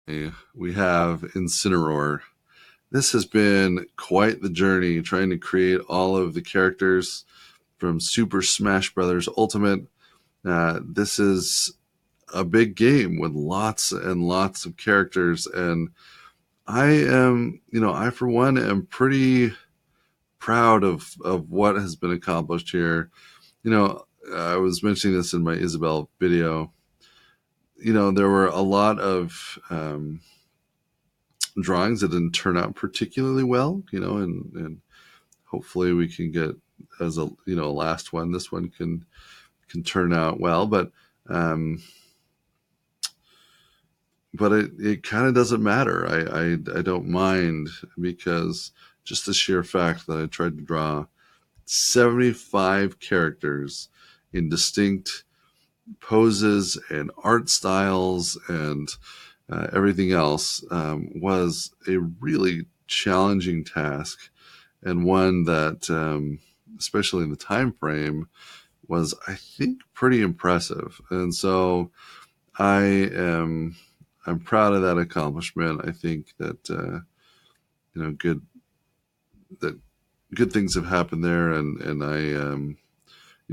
We have Incineroar. This has been quite the journey trying to create all of the characters from Super Smash Bros. Ultimate. This is a big game with lots and lots of characters, and I for one am pretty proud of what has been accomplished here. I was mentioning this in my Isabel video. There were a lot of drawings that didn't turn out particularly well, and hopefully we can get as a last one. This one can turn out well, um, but it kind of doesn't matter. I don't mind, because just the sheer fact that I tried to draw 75 characters in distinct poses and art styles and everything else was a really challenging task, and one that, especially in the time frame, was, I think, pretty impressive. And so I am I'm proud of that accomplishment. I think that good that good things have happened there, and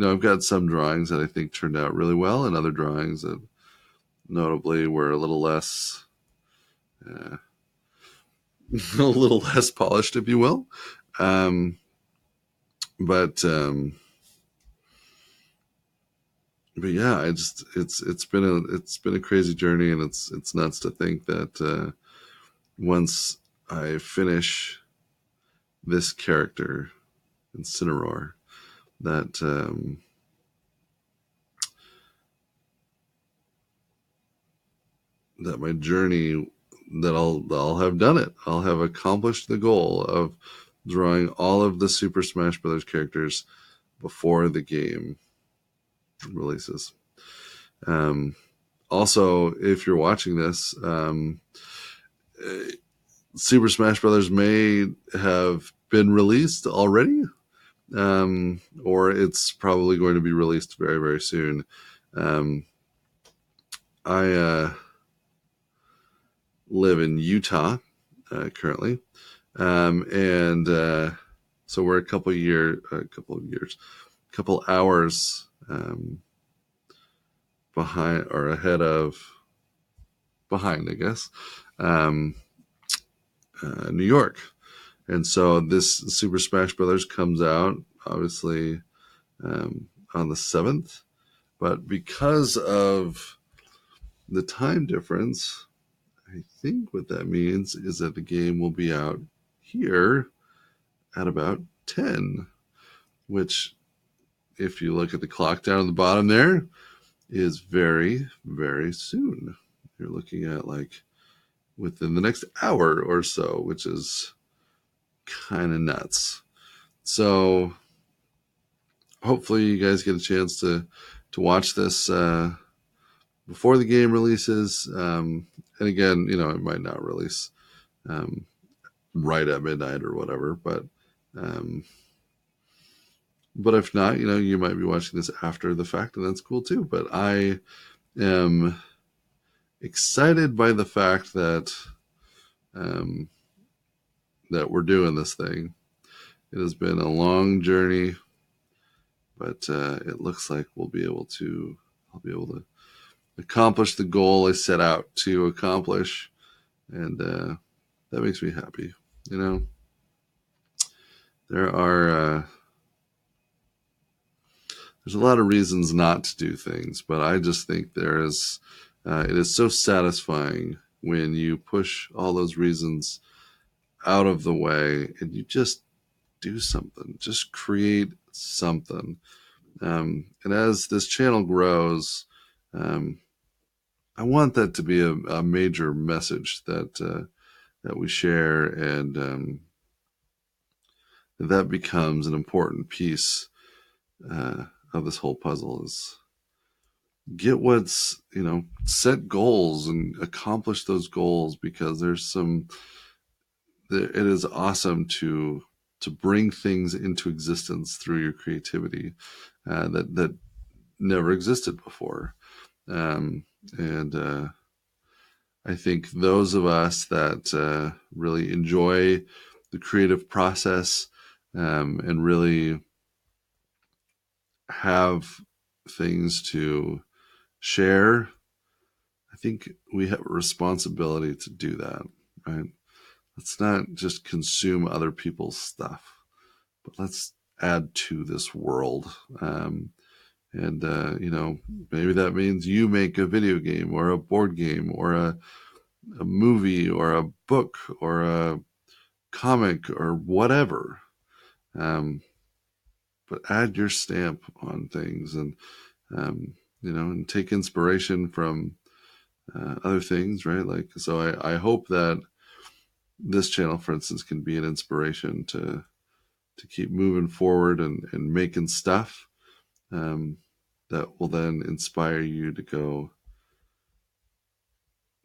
I've got some drawings that I think turned out really well, and other drawings that notably were a little less uh, a little less polished, if you will. Um, but but yeah, it's been a crazy journey, and it's nuts to think that once I finish this character, Incineroar, that that my journey, that I'll have done it. I'll have accomplished the goal of drawing all of the Super Smash Bros. Characters before the game releases. Um, Also, if you're watching this, Super Smash Brothers may have been released already, or it's probably going to be released very, very soon. Um, I live in Utah currently, and so we're a couple hours behind or ahead of behind, I guess, um, New York. And so this Super Smash Brothers comes out, obviously, on the 7th. But because of the time difference, I think what that means is that the game will be out here at about 10, which, if you look at the clock down at the bottom there, is very, very soon. You're looking at like within the next hour or so, which is kind of nuts. So hopefully you guys get a chance to watch this before the game releases. And again, it might not release um, right at midnight or whatever, um, but if not, you might be watching this after the fact, and that's cool too. But I am excited by the fact um, that we're doing this thing. It has been a long journey, but it looks like I'll be able to accomplish the goal I set out to accomplish, and that makes me happy. There are there's a lot of reasons not to do things, but I just think it is so satisfying when you push all those reasons out of the way and you just do something, just create something. And as this channel grows, um, I want that to be a major message that we share, and that becomes an important piece of this whole puzzle. Is get what's set goals and accomplish those goals, because it is awesome to bring things into existence through your creativity that never existed before. And I think those of us that really enjoy the creative process and really have things to share, I think we have a responsibility to do that, right? Let's not just consume other people's stuff, but let's add to this world. And, maybe that means you make a video game or a board game or a movie or a book or a comic or whatever. Um, but add your stamp on things um, and take inspiration from other things, right? Like, so I hope that this channel, for instance, can be an inspiration to keep moving forward and making stuff um, that will then inspire you to go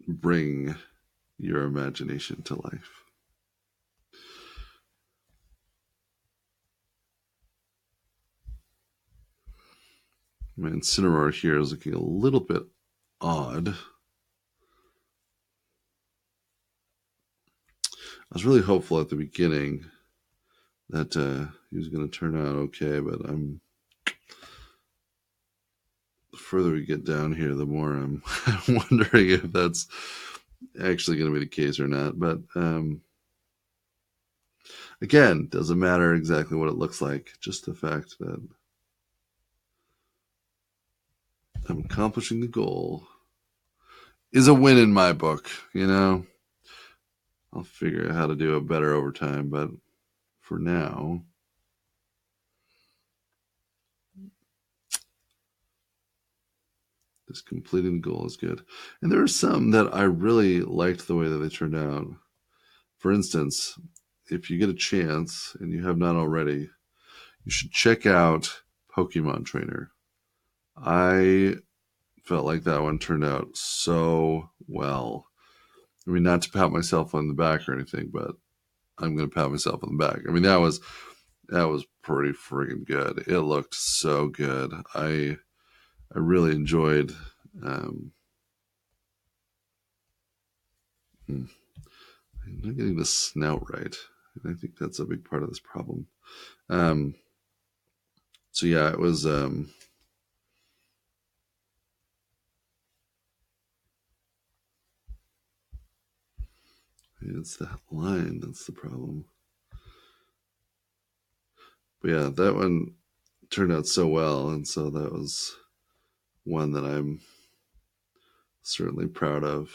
bring your imagination to life. My Incineroar here is looking a little bit odd. I was really hopeful at the beginning that he was going to turn out okay, but the further we get down here, the more I'm wondering if that's actually going to be the case or not. But again, doesn't matter exactly what it looks like, just the fact that I'm accomplishing the goal is a win in my book. I'll figure out how to do it better over time, but for now, just completing the goal is good. And there are some that I really liked the way that they turned out. For instance, if you get a chance and you have not already, you should check out Pokemon Trainer. I felt like that one turned out so well. I mean, not to pat myself on the back or anything, but I'm going to pat myself on the back. I mean, that was pretty friggin' good. It looked so good. I really enjoyed. Um, I'm not getting the snout right. And I think that's a big part of this problem. Um, so yeah, it was. It's that line that's the problem. But yeah, that one turned out so well, and so that was one that I'm certainly proud of.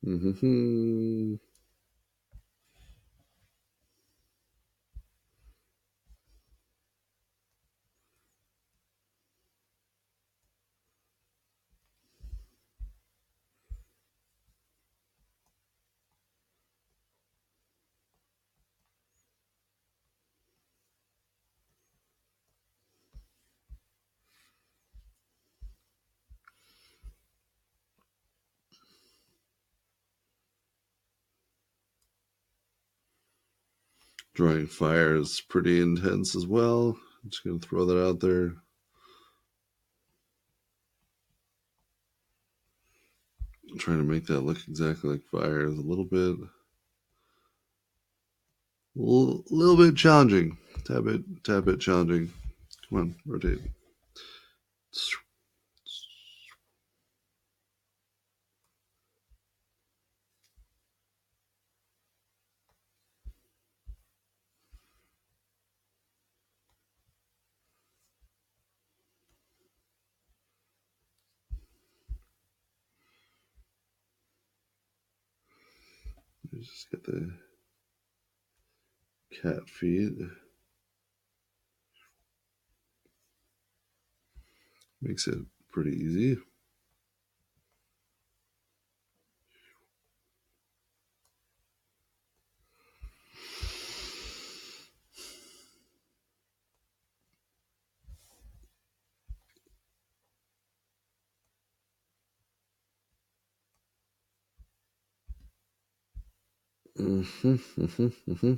Mm-hmm. Drawing fire is pretty intense as well. I'm just gonna throw that out there. Trying to make that look exactly like fire is a little bit challenging. Tad bit challenging. Come on, rotate. Just get the cat feed. Makes it pretty easy. Mm-hmm, mm-hmm, mm-hmm.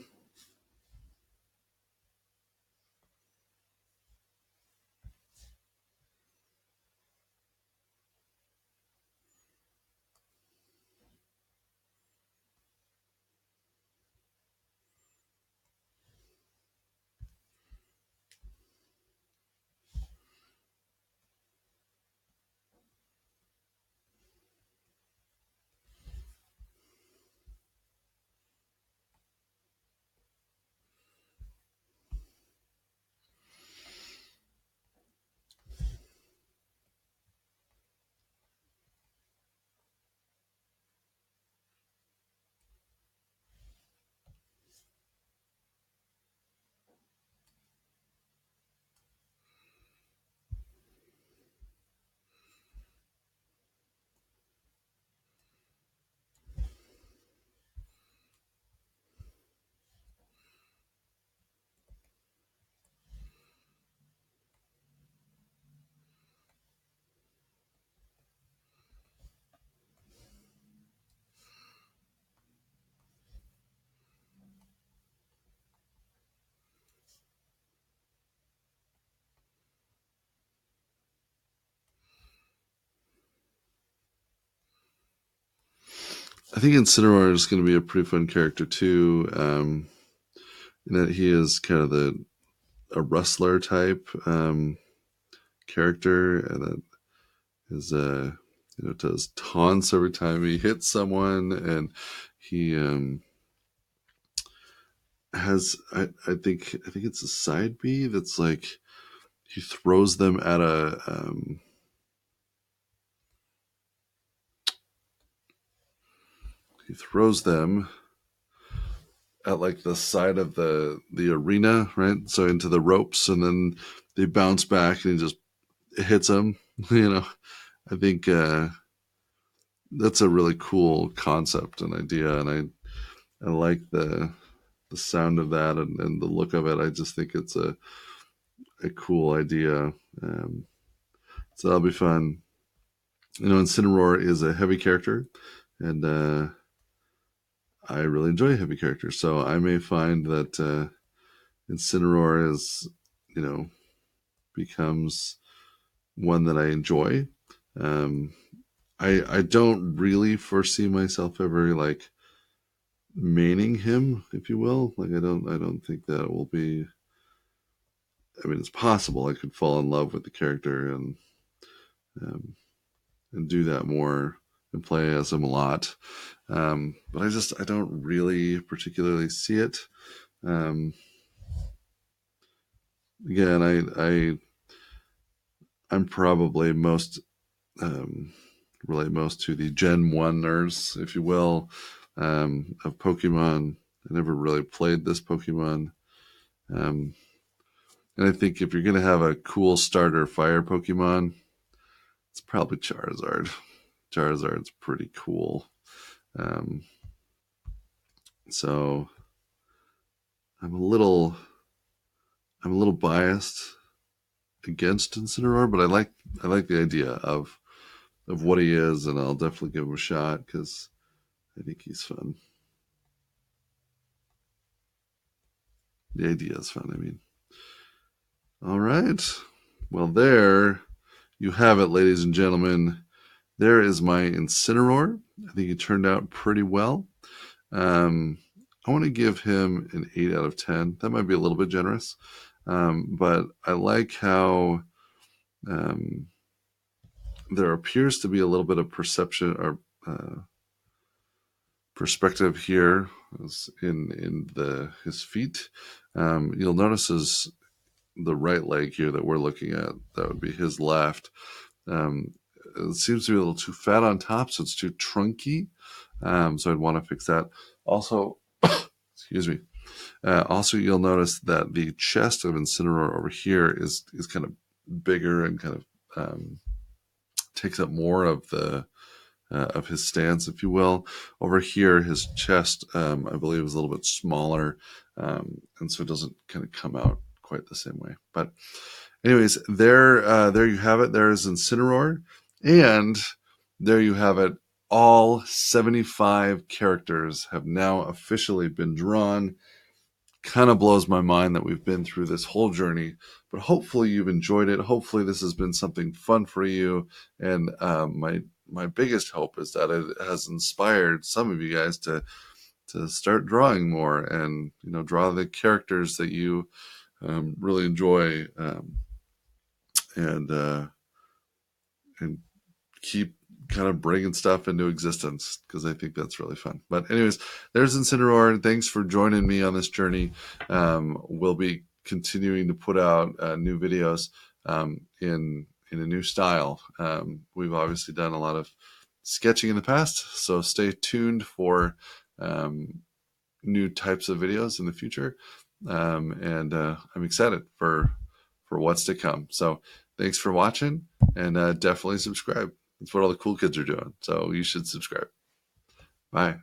I think Incineroar is going to be a pretty fun character too. In that he is kind of a rustler type character, and that is does taunts every time he hits someone, and he has I think it's a side B that's like he throws them at a he throws them at like the side of the arena, right? So into the ropes, and then they bounce back, and he just hits them. You know, I think that's a really cool concept and idea, and I like the sound of that and the look of it. I just think it's a cool idea. So that'll be fun. Incineroar is a heavy character, and I really enjoy heavy characters. So I may find that Incineroar is, you know, becomes one that I enjoy. Um, I don't really foresee myself ever like maining him, if you will. Like I don't think that will be. I mean, it's possible I could fall in love with the character um, and do that more and play as him a lot. But I don't really particularly see it. Um, Again, I'm probably most um, relate most to the Gen 1ers, if you will, of Pokemon. I never really played this Pokemon. Um, and I think if you're going to have a cool starter fire Pokemon, it's probably Charizard. Charizard's pretty cool. Um, so I'm a little biased against Incineroar, but I like the idea of what he is, and I'll definitely give him a shot because I think he's fun. The idea is fun. I mean, all right. Well, there you have it, ladies and gentlemen. There is my Incineroar. I think he turned out pretty well. I want to give him an 8 out of 10. That might be a little bit generous, but I like how um, there appears to be a little bit of perception or perspective here in the his feet. You'll notice the right leg here that we're looking at. That would be his left. Um, it seems to be a little too fat on top, so it's too trunky. So I'd want to fix that. Also, excuse me. Also, you'll notice that the chest of Incineroar over here is kind of bigger and kind of takes up more of his stance, if you will. Over here, his chest, I believe, is a little bit smaller, and so it doesn't kind of come out quite the same way. But, anyways, there you have it. There is Incineroar, and there you have it. All 75 characters have now officially been drawn. Kind of blows my mind that we've been through this whole journey, but hopefully you've enjoyed it. Hopefully this has been something fun for you, and my biggest hope is that it has inspired some of you guys to start drawing more, and draw the characters that you really enjoy, and and keep kind of bringing stuff into existence, because I think that's really fun. But anyways, there's Incineroar, and thanks for joining me on this journey. We'll be continuing to put out new videos in a new style. We've obviously done a lot of sketching in the past, so stay tuned for new types of videos in the future. And I'm excited for what's to come. So thanks for watching, and definitely subscribe. It's what all the cool kids are doing, so you should subscribe. Bye.